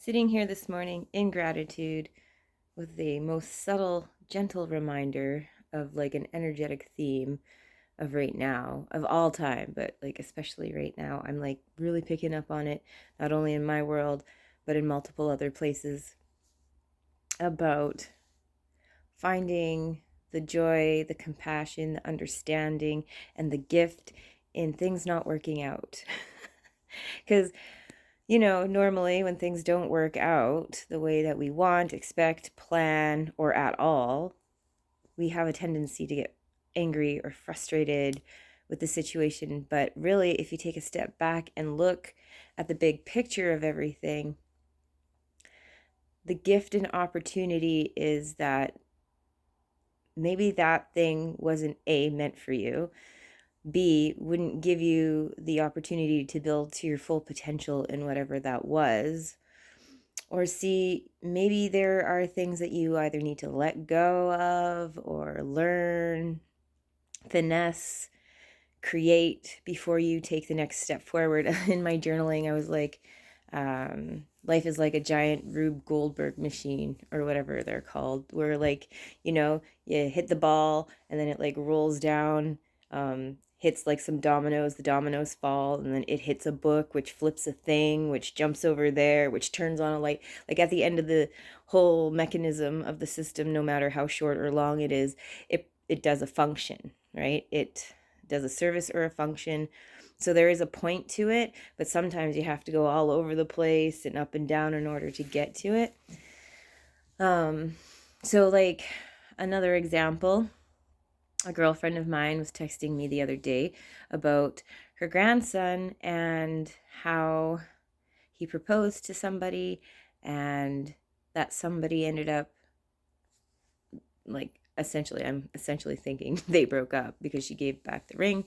sitting here this morning in gratitude with the most subtle, gentle reminder of like an energetic theme of right now, of all time, but like especially right now. I'm like really picking up on it, not only in my world, but in multiple other places, about finding the joy, the compassion, the understanding, and the gift in things not working out. Because normally when things don't work out the way that we want, expect, plan, or at all, we have a tendency to get angry or frustrated with the situation. But really, if you take a step back and look at the big picture of everything, the gift and opportunity is that maybe that thing wasn't A, meant for you, B, wouldn't give you the opportunity to build to your full potential in whatever that was. Or C, maybe there are things that you either need to let go of or learn, finesse, create before you take the next step forward. In my journaling, I was like, life is like a giant Rube Goldberg machine or whatever they're called, where like, you hit the ball and then it like rolls down, hits like some dominoes, the dominoes fall, and then it hits a book, which flips a thing, which jumps over there, which turns on a light. Like at the end of the whole mechanism of the system, no matter how short or long it is, it does a function, right? It does a service or a function. So there is a point to it, but sometimes you have to go all over the place and up and down in order to get to it. So like another example, a girlfriend of mine was texting me the other day about her grandson and how he proposed to somebody and that somebody ended up like I'm essentially thinking they broke up because she gave back the ring.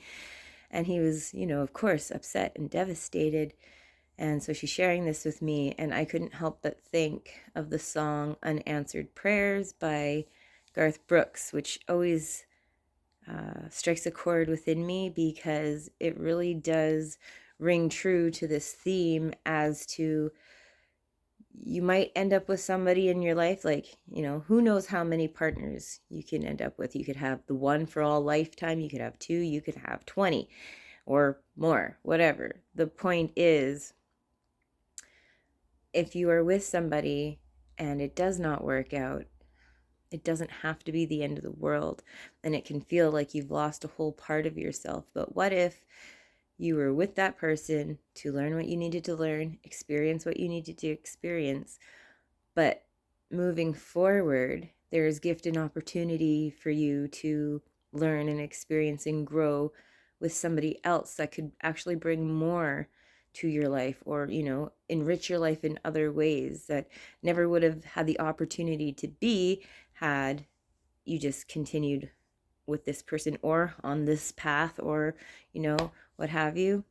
And he was, of course, upset and devastated. And so she's sharing this with me, and I couldn't help but think of the song Unanswered Prayers by Garth Brooks, which always strikes a chord within me because it really does ring true to this theme as to you might end up with somebody in your life, like, who knows how many partners you can end up with. You could have the one for all lifetime, you could have two, you could have 20 or more, whatever. The point is, if you are with somebody and it does not work out, it doesn't have to be the end of the world. And it can feel like you've lost a whole part of yourself. But what if you were with that person to learn what you needed to learn, experience what you needed to experience, but moving forward, there's gift and opportunity for you to learn and experience and grow with somebody else that could actually bring more to your life, or enrich your life in other ways that never would have had the opportunity to be had you just continued with this person or on this path, or what have you.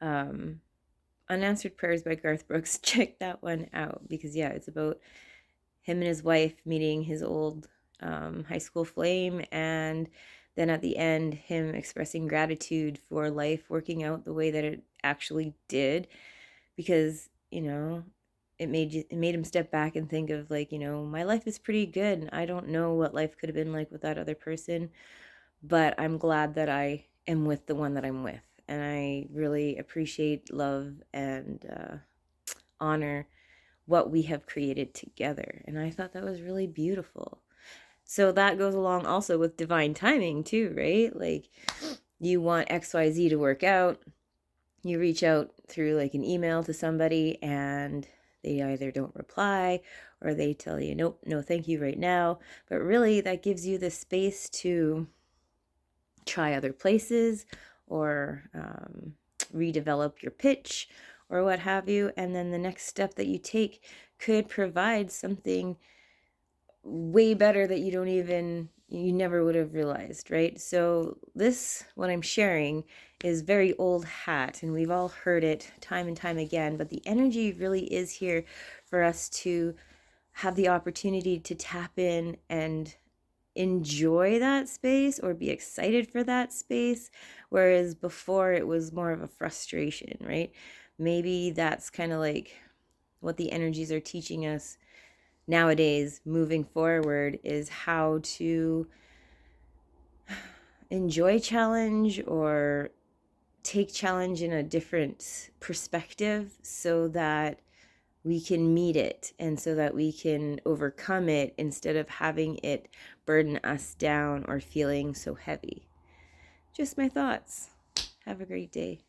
Unanswered Prayers by Garth Brooks. Check that one out because, yeah, it's about him and his wife meeting his old high school flame, and then at the end, him expressing gratitude for life working out the way that it actually did, because it made him step back and think of like, my life is pretty good, and I don't know what life could have been like with that other person, but I'm glad that I am with the one that I'm with, and I really appreciate, love, and honor what we have created together. And I thought that was really beautiful. So that goes along also with divine timing too, right? Like you want XYZ to work out, you reach out through like an email to somebody and they either don't reply or they tell you, nope, no, thank you right now. But really, that gives you the space to try other places or redevelop your pitch or what have you. And then the next step that you take could provide something way better that you never would have realized, right? So this, what I'm sharing, is very old hat, and we've all heard it time and time again, but the energy really is here for us to have the opportunity to tap in and enjoy that space or be excited for that space, whereas before it was more of a frustration, right? Maybe that's kind of like what the energies are teaching us nowadays moving forward is how to enjoy challenge or take challenge in a different perspective so that we can meet it and so that we can overcome it instead of having it burden us down or feeling so heavy. Just my thoughts. Have a great day.